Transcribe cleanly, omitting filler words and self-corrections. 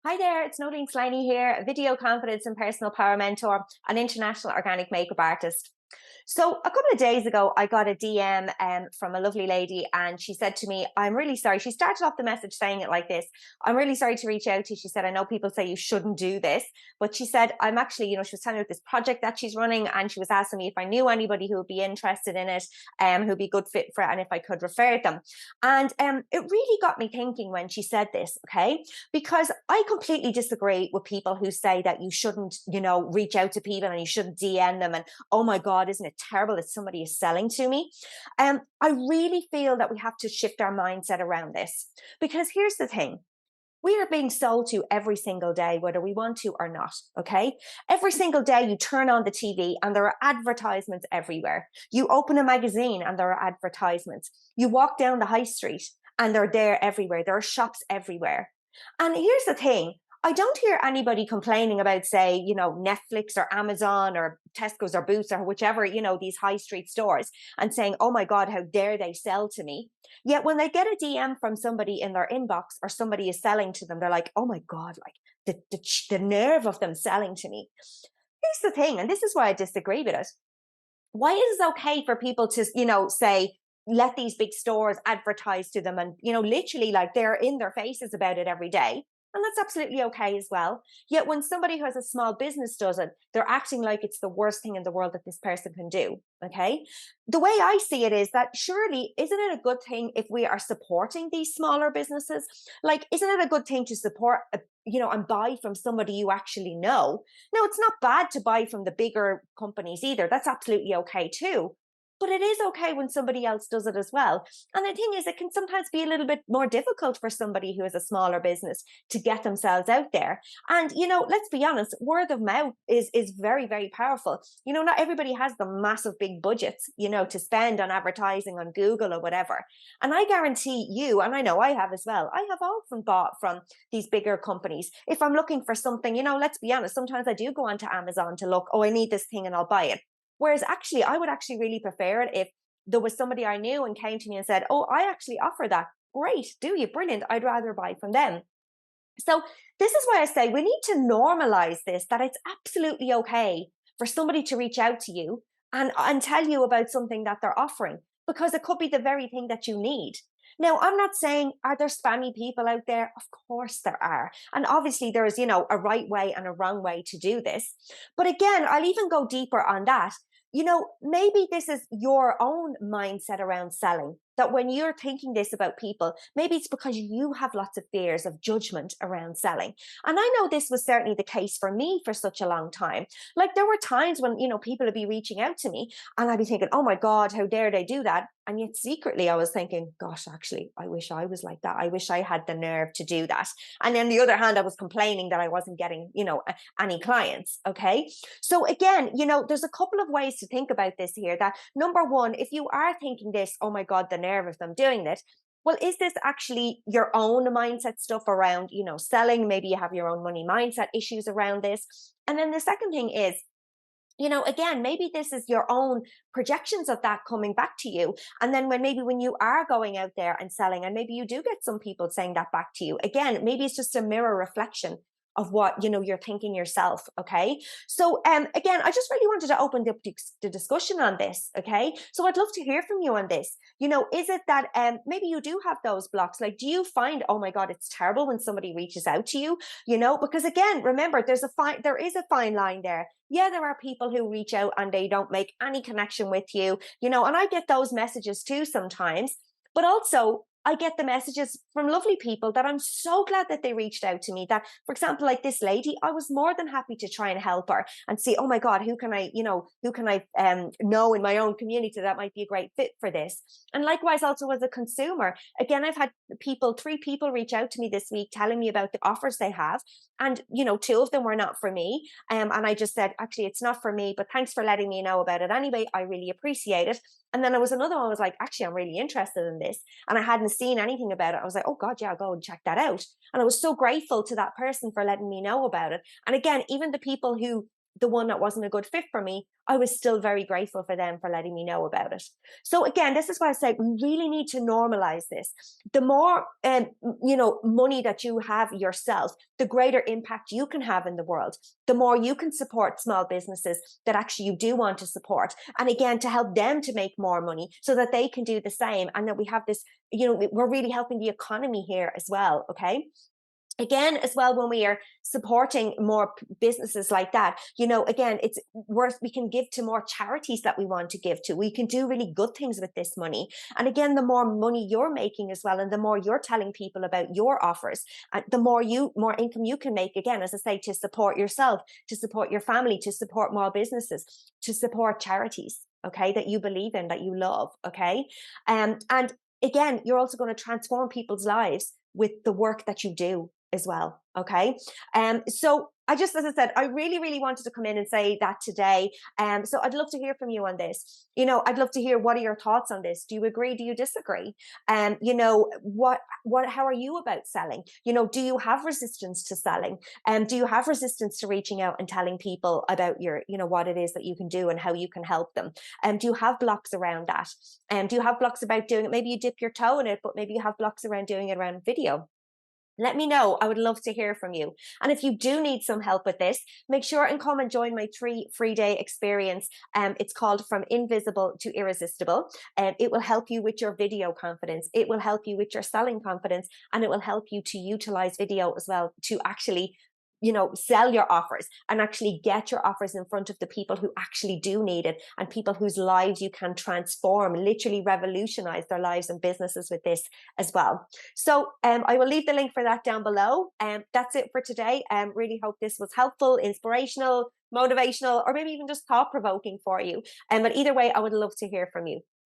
Hi there, it's Nolene Sliney here, a video confidence and personal power mentor, an international organic makeup artist. So a couple of days ago, I got a DM from a lovely lady, and she said to me, "I'm really sorry." She started off the message saying it like this: "I'm really sorry to reach out to you." She said, "I know people say you shouldn't do this, but," she said, "I'm actually," she was telling me about this project that she's running, and she was asking me if I knew anybody who would be interested in it, who'd be a good fit for it, and if I could refer them." And it really got me thinking when she said this, okay? Because I completely disagree with people who say that you shouldn't, reach out to people and you shouldn't DM them, and oh my God, isn't it terrible that somebody is selling to me? I really feel that we have to shift our mindset around this, because here's the thing. We are being sold to every single day, whether we want to or not. Okay. Every single day you turn on the TV and there are advertisements everywhere. You open a magazine and there are advertisements. You walk down the high street and they're there everywhere. There are shops everywhere. And here's the thing. I don't hear anybody complaining about, say, Netflix or Amazon or Tesco's or Boots or whichever, these high street stores, and saying, "Oh my God, how dare they sell to me?" Yet when they get a DM from somebody in their inbox or somebody is selling to them, they're like, "Oh my God, like the nerve of them selling to me." Here's the thing, and this is why I disagree with it. Why is it okay for people to, say, let these big stores advertise to them and, literally like they're in their faces about it every day? And that's absolutely okay as well. Yet when somebody who has a small business does it, they're acting like it's the worst thing in the world that this person can do. Okay. The way I see it is that, surely, isn't it a good thing if we are supporting these smaller businesses? Like, isn't it a good thing to support, and buy from somebody you actually know? No, it's not bad to buy from the bigger companies either. That's absolutely okay too. But it is okay when somebody else does it as well. And the thing is, it can sometimes be a little bit more difficult for somebody who has a smaller business to get themselves out there. And, let's be honest, word of mouth is very, very powerful. Not everybody has the massive big budgets, to spend on advertising on Google or whatever. And I guarantee you, and I know I have as well, I have often bought from these bigger companies. If I'm looking for something, let's be honest, sometimes I do go onto Amazon to look, "Oh, I need this thing," and I'll buy it. Whereas actually, I would actually really prefer it if there was somebody I knew and came to me and said, "Oh, I actually offer that." Great, do you? Brilliant. I'd rather buy from them. So this is why I say we need to normalize this, that it's absolutely okay for somebody to reach out to you and tell you about something that they're offering, because it could be the very thing that you need. Now, I'm not saying, are there spammy people out there? Of course there are. And obviously there is, a right way and a wrong way to do this. But again, I'll even go deeper on that. Maybe this is your own mindset around selling, that when you're thinking this about people, maybe it's because you have lots of fears of judgment around selling. And I know this was certainly the case for me for such a long time. Like, there were times when, people would be reaching out to me and I'd be thinking, "Oh my God, how dare they do that?" And yet secretly I was thinking, "Gosh, actually, I wish I was like that. I wish I had the nerve to do that." And on the other hand, I was complaining that I wasn't getting, any clients. Okay. So again, there's a couple of ways to think about this here. That, number one, if you are thinking this, "Oh my God, the nerve of them doing it," well, is this actually your own mindset stuff around, selling? Maybe you have your own money mindset issues around this. And then the second thing is, again, maybe this is your own projections of that coming back to you. And then when you are going out there and selling, and maybe you do get some people saying that back to you, again, maybe it's just a mirror reflection of what, you're thinking yourself. Okay. So, again, I just really wanted to open up the discussion on this. Okay. So I'd love to hear from you on this. Is it that, maybe you do have those blocks? Like, do you find, "Oh my God, it's terrible when somebody reaches out to you," because again, remember, there is a fine line there. Yeah, there are people who reach out and they don't make any connection with you, and I get those messages too sometimes. But also, I get the messages from lovely people that I'm so glad that they reached out to me. That, for example, like this lady, I was more than happy to try and help her and see, "Oh my God, who can I know in my own community that might be a great fit for this?" And likewise, also as a consumer, again, I've had 3 people reach out to me this week telling me about the offers they have. And, 2 of them were not for me. And I just said, "Actually, it's not for me, but thanks for letting me know about it anyway. I really appreciate it." And then there was another one, was like, "Actually, I'm really interested in this." And I hadn't seen anything about it. I was like, "Oh God, yeah, I'll go and check that out." And I was so grateful to that person for letting me know about it. And again, even the people who the one that wasn't a good fit for me, I was still very grateful for them for letting me know about it. So again, this is why I say we really need to normalize this. The more money that you have yourself, the greater impact you can have in the world. The more you can support small businesses that actually you do want to support, and again, to help them to make more money so that they can do the same, and that we have this, we're really helping the economy here as well. Okay. Again, as well, when we are supporting more businesses like that, again, it's worth, we can give to more charities that we want to give to. We can do really good things with this money. And again, the more money you're making as well, and the more you're telling people about your offers, the more income you can make, again, as I say, to support yourself, to support your family, to support more businesses, to support charities, okay, that you believe in, that you love. Okay. And again, you're also going to transform people's lives with the work that you do as well. Okay. So I just, as I said, I really, really wanted to come in and say that today. So I'd love to hear from you on this. I'd love to hear, what are your thoughts on this? Do you agree? Do you disagree? How are you about selling? Do you have resistance to selling? Do you have resistance to reaching out and telling people about what it is that you can do and how you can help them? Do you have blocks around that? Do you have blocks about doing it? Maybe you dip your toe in it, but maybe you have blocks around doing it around video. Let me know. I would love to hear from you. And if you do need some help with this, make sure and come and join my 3-free-day experience. It's called From Invisible to Irresistible. It will help you with your video confidence. It will help you with your selling confidence, and it will help you to utilize video as well to actually sell your offers and actually get your offers in front of the people who actually do need it, and people whose lives you can transform, literally revolutionize their lives and businesses with this as well. So I will leave the link for that down below. That's it for today. Really hope this was helpful, inspirational, motivational, or maybe even just thought-provoking for you. But either way, I would love to hear from you.